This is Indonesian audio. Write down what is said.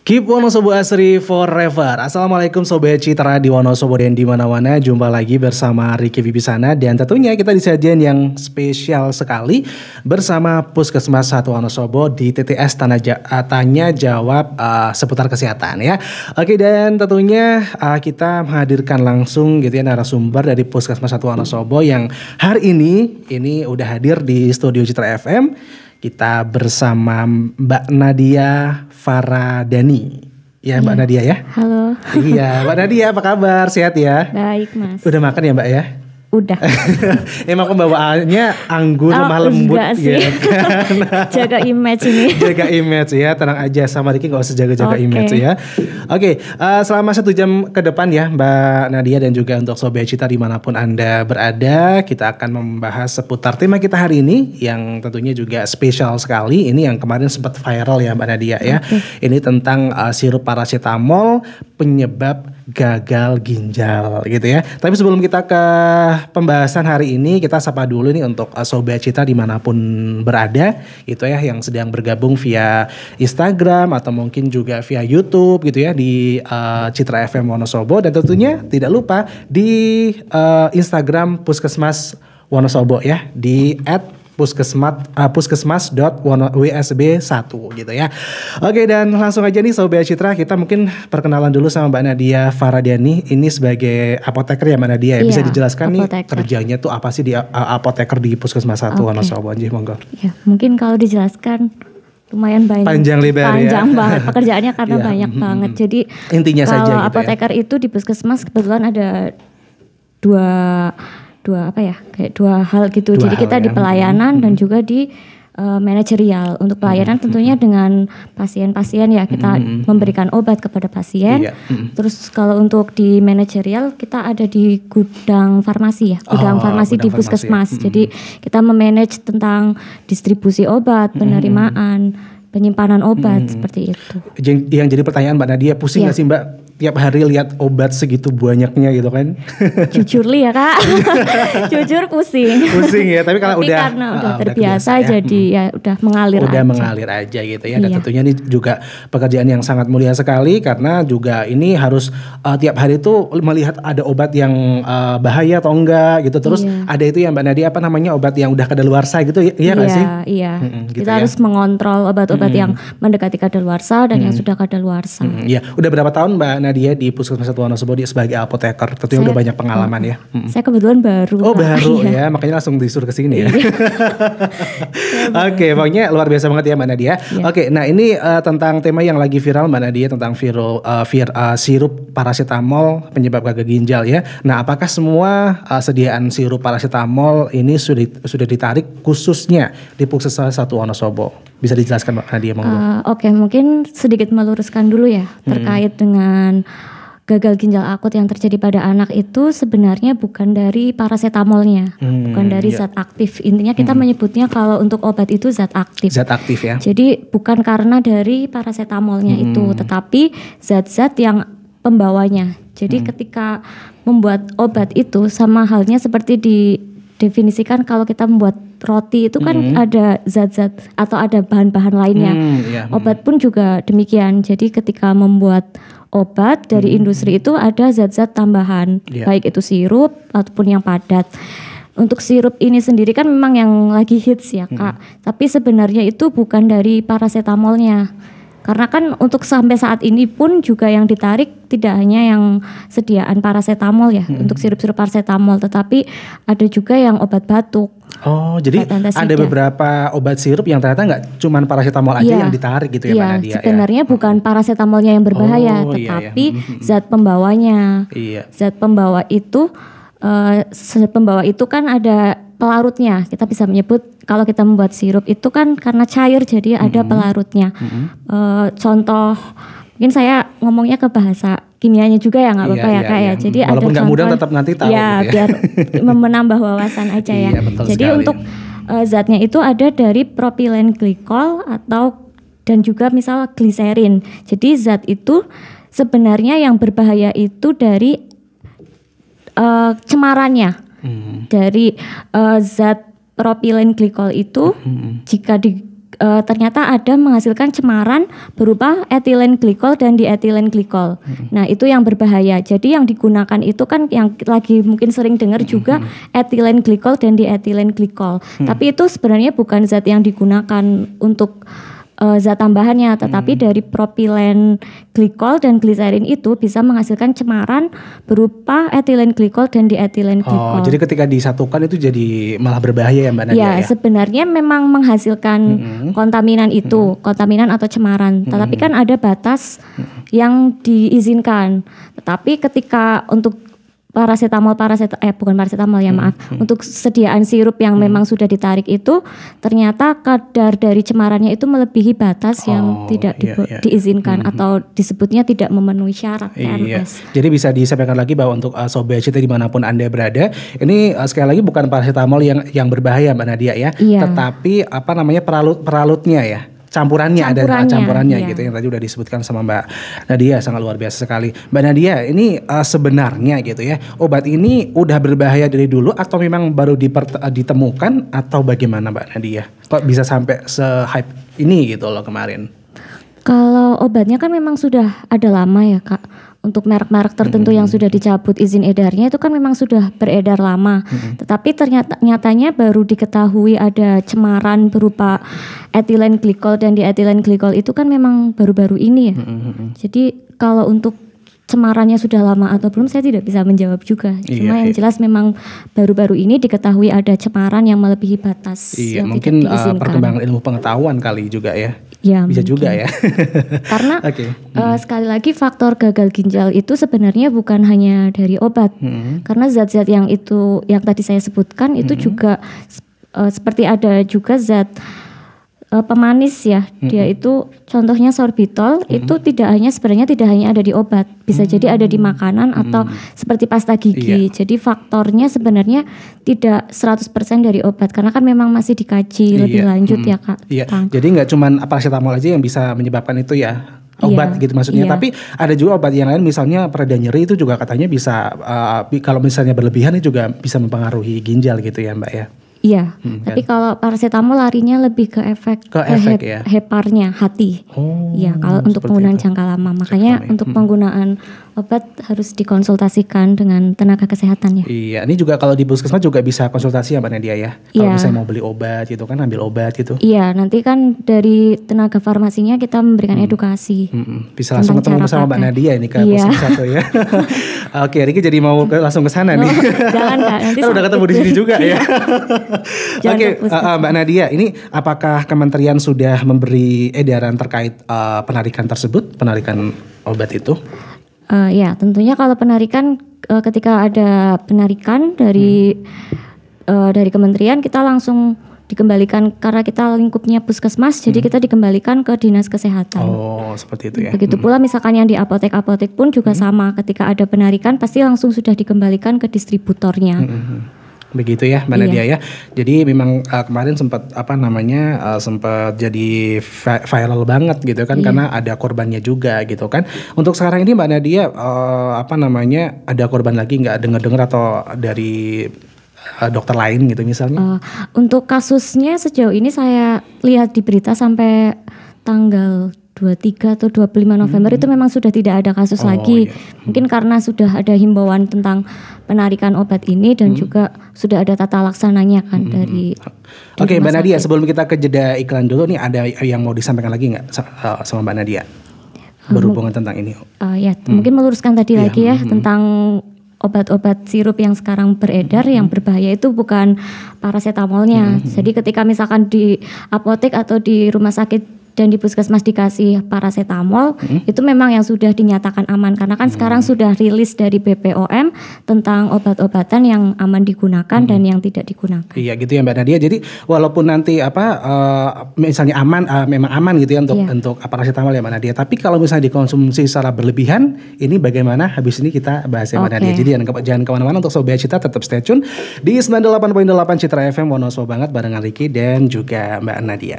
Keep Wonosobo Asri forever. Assalamualaikum Sobat Citra di Wonosobo dan di mana-mana. Jumpa lagi bersama Ricky Wibisana. Dan tentunya kita di sajian yang spesial sekali bersama Puskesmas 1 Wonosobo di TTS Tanya Jawab seputar kesehatan ya. Oke, dan tentunya kita menghadirkan langsung gitu ya narasumber dari Puskesmas 1 Wonosobo yang hari ini udah hadir di studio Citra FM. Kita bersama Mbak Nadia Faradani. Ya Mbak Nadia ya. Halo. Iya Mbak Nadia, apa kabar? Sehat ya? Baik Mas. Udah makan ya Mbak ya? Udah. Emang pembawaannya anggun lemah lembut sih. ya kan? Jaga image ini. Jaga image ya, tenang aja sama Ricky gak usah jaga-jaga image ya. Oke, selama 1 jam ke depan ya Mbak Nadia dan juga untuk Sobat Cita dimanapun Anda berada, kita akan membahas seputar tema kita hari ini yang tentunya juga spesial sekali. Ini yang kemarin sempat viral ya Mbak Nadia ya. Ini tentang sirup paracetamol penyebab gagal ginjal gitu ya. Tapi sebelum kita ke pembahasan hari ini, kita sapa dulu nih untuk Sobat Cita dimanapun berada gitu ya, yang sedang bergabung via Instagram atau mungkin juga via YouTube gitu ya di Citra FM Wonosobo, dan tentunya tidak lupa di Instagram Puskesmas Wonosobo ya di puskesmas.wsb1 gitu ya. Oke, dan langsung aja nih Sobat Citra, kita mungkin perkenalan dulu sama Mbak Nadia Faradani. Ini sebagai apoteker ya Mbak Nadia ya. Bisa dijelaskan apoteker nih kerjanya tuh apa sih di apoteker di Puskesmas 1 Wonosobo? Monggo. Ya, mungkin kalau dijelaskan lumayan banyak, panjang banget pekerjaannya karena banyak banget. Jadi intinya kalau saja gitu apoteker itu di Puskesmas kebetulan ada dua hal gitu. Jadi kita di pelayanan dan juga di manajerial. Untuk pelayanan tentunya dengan pasien-pasien ya, kita memberikan obat kepada pasien. Terus kalau untuk di manajerial kita ada di gudang farmasi ya, gudang farmasi di Puskesmas. Jadi kita memanage tentang distribusi obat, penerimaan, penyimpanan obat seperti itu. Yang jadi pertanyaan Mbak Nadia, pusing gak sih Mbak tiap hari lihat obat segitu banyaknya gitu kan? Jujur ya Kak, jujur pusing. Pusing ya, tapi kalau karena udah terbiasa ya. Jadi ya udah mengalir aja gitu ya. Dan tentunya ini juga pekerjaan yang sangat mulia sekali, karena juga ini harus tiap hari itu melihat ada obat yang bahaya atau enggak gitu. Terus ada itu ya Mbak Nadia, apa namanya, obat yang udah kadaluarsa gitu ya, iya gak sih? Iya, gitu kita harus mengontrol obat-obat yang mendekati kadaluarsa dan yang sudah kadaluarsa. Iya, udah berapa tahun Mbak Nadia di Puskesmas 1 Wonosobo sebagai apoteker? Tentunya udah banyak pengalaman ya. Saya kebetulan baru. Oh baru ya, makanya langsung disuruh ke sini ya. Oke, pokoknya luar biasa banget ya Mbak Nadia. Oke, nah ini tentang tema yang lagi viral Mbak Nadia, tentang sirup paracetamol penyebab gagal ginjal ya. Nah, apakah semua sediaan sirup paracetamol ini sudah ditarik khususnya di Puskesmas 1 Wonosobo? Bisa dijelaskan Mbak Nadia monggo. Oke, mungkin sedikit meluruskan dulu ya terkait dengan gagal ginjal akut yang terjadi pada anak itu sebenarnya bukan dari paracetamolnya, bukan dari zat aktif. Intinya kita menyebutnya kalau untuk obat itu zat aktif. Zat aktif ya. Jadi bukan karena dari paracetamolnya itu, tetapi zat-zat yang pembawanya. Jadi ketika membuat obat itu sama halnya seperti didefinisikan kalau kita membuat roti itu kan ada zat-zat atau ada bahan-bahan lainnya. Obat pun juga demikian. Jadi ketika membuat obat dari industri itu ada zat-zat tambahan, baik itu sirup ataupun yang padat. Untuk sirup ini sendiri kan memang yang lagi hits ya Kak. Tapi sebenarnya itu bukan dari paracetamolnya. Karena kan untuk sampai saat ini pun juga yang ditarik tidak hanya yang sediaan paracetamol ya, untuk sirup-sirup paracetamol, tetapi ada juga yang obat batuk. Oh, jadi ada beberapa obat sirup yang ternyata nggak cuman paracetamol aja yang ditarik gitu ya Mbak Nadia. Sebenarnya bukan paracetamolnya yang berbahaya, tetapi zat pembawanya. Zat pembawa itu kan ada pelarutnya. Kita bisa menyebut kalau kita membuat sirup itu kan karena cair jadi ada pelarutnya. Contoh, mungkin saya ngomongnya ke bahasa kimianya juga ya, nggak apa-apa ya Kak ya. Jadi walaupun ada nggak mudah tetap nanti tahu ya, gitu ya. biar menambah wawasan aja ya. Jadi untuk zatnya itu ada dari propylen glikol dan juga misal gliserin. Jadi zat itu sebenarnya yang berbahaya itu dari cemarannya. Dari zat propylen glikol itu jika ternyata ada menghasilkan cemaran berupa etilen glikol dan dietilen glikol. Nah, itu yang berbahaya. Jadi yang digunakan itu kan yang lagi mungkin sering dengar juga etilen glikol dan dietilen glikol. Tapi itu sebenarnya bukan zat yang digunakan untuk zat tambahannya, tetapi dari propilen glikol dan gliserin itu bisa menghasilkan cemaran berupa etilen glikol dan dietilen glikol. Jadi ketika disatukan itu jadi malah berbahaya ya Mbak Nadia ya? Sebenarnya memang menghasilkan kontaminan itu, kontaminan atau cemaran. Tetapi kan ada batas yang diizinkan. Tetapi ketika untuk untuk sediaan sirup yang memang sudah ditarik itu ternyata kadar dari cemarannya itu melebihi batas yang tidak diizinkan atau disebutnya tidak memenuhi syarat TNS. Jadi bisa disampaikan lagi bahwa untuk Sobat Cita dimanapun Anda berada, ini sekali lagi bukan paracetamol yang berbahaya Mbak Nadia ya, tetapi peralutnya ya. Campurannya ada campurannya gitu yang tadi udah disebutkan sama Mbak Nadia, sangat luar biasa sekali. Mbak Nadia, ini sebenarnya gitu ya, obat ini udah berbahaya dari dulu atau memang baru ditemukan atau bagaimana Mbak Nadia? Kok bisa sampai se-hype ini gitu loh kemarin? Kalau obatnya kan memang sudah ada lama ya Kak. Untuk merek-merek tertentu yang sudah dicabut izin edarnya itu kan memang sudah beredar lama. Tetapi nyatanya baru diketahui ada cemaran berupa etilen glikol dan dietilen glikol itu kan memang baru-baru ini ya. Jadi kalau untuk cemarannya sudah lama atau belum saya tidak bisa menjawab juga. Cuma yang jelas memang baru-baru ini diketahui ada cemaran yang melebihi batas yang mungkin tidak diizinkan. Perkembangan ilmu pengetahuan kali juga ya. Ya, bisa mungkin juga ya. Karena sekali lagi faktor gagal ginjal itu sebenarnya bukan hanya dari obat. Karena zat-zat yang tadi saya sebutkan itu juga seperti ada juga zat pemanis ya. Dia itu contohnya sorbitol itu sebenarnya tidak hanya ada di obat. Bisa jadi ada di makanan atau seperti pasta gigi. Jadi faktornya sebenarnya tidak 100% dari obat karena kan memang masih dikaji lebih lanjut ya Kak. Jadi nggak cuma paracetamol aja yang bisa menyebabkan itu ya. Obat gitu maksudnya, tapi ada juga obat yang lain misalnya pereda nyeri itu juga katanya bisa kalau misalnya berlebihan itu juga bisa mempengaruhi ginjal gitu ya Mbak ya. Iya, tapi kalau paracetamol larinya lebih ke efek ya? heparnya hati. Iya, kalau untuk penggunaan jangka lama. Makanya untuk penggunaan obat harus dikonsultasikan dengan tenaga kesehatan ya. Iya, ini juga kalau di puskesmas juga bisa konsultasi ya Mbak Nadia ya. Kalau misalnya mau beli obat gitu kan, ambil obat gitu. Iya, nanti kan dari tenaga farmasinya kita memberikan edukasi. Bisa langsung ketemu sama Mbak Nadia ini ke puskesmas ya. Oke, Riki jadi mau langsung ke sana nih. Jangan Kak, nanti udah ketemu di sini juga ya. Oke, Mbak Nadia, ini apakah kementerian sudah memberi edaran terkait penarikan tersebut, penarikan obat itu? Ya, tentunya kalau penarikan ketika ada penarikan dari kementerian kita langsung dikembalikan karena kita lingkupnya puskesmas, jadi kita dikembalikan ke dinas kesehatan. Oh, seperti itu ya. Begitu pula misalkan yang di apotek-apotek pun juga sama, ketika ada penarikan pasti langsung sudah dikembalikan ke distributornya. Begitu ya Mbak Nadia ya. Jadi memang kemarin sempat sempat jadi viral banget gitu kan karena ada korbannya juga gitu kan. Untuk sekarang ini Mbak Nadia ada korban lagi nggak, dengar atau dari dokter lain gitu misalnya? Untuk kasusnya sejauh ini saya lihat di berita sampai tanggal 23 atau 25 November itu memang sudah tidak ada kasus lagi. Mungkin karena sudah ada himbauan tentang penarikan obat ini dan juga sudah ada tata laksananya kan dari Oke, Mbak Nadia, sebelum kita ke jeda iklan dulu nih, ada yang mau disampaikan lagi nggak sama Mbak Nadia berhubungan tentang ini? Mungkin meluruskan tadi lagi ya tentang obat-obat sirup yang sekarang beredar yang berbahaya itu bukan paracetamolnya. Jadi ketika misalkan di apotek atau di rumah sakit dan di puskesmas dikasih paracetamol, itu memang yang sudah dinyatakan aman karena kan sekarang sudah rilis dari BPOM tentang obat-obatan yang aman digunakan dan yang tidak digunakan. Iya gitu ya Mbak Nadia. Jadi walaupun nanti misalnya memang aman gitu ya untuk paracetamol ya Mbak Nadia. Tapi kalau misalnya dikonsumsi secara berlebihan, ini bagaimana? Habis ini kita bahas ya Mbak Nadia. Jadi jangan kemana-mana, untuk Sobat Cita tetap stay tune di 98.8 Citra FM Wonosobo banget barengan Riki dan juga Mbak Nadia.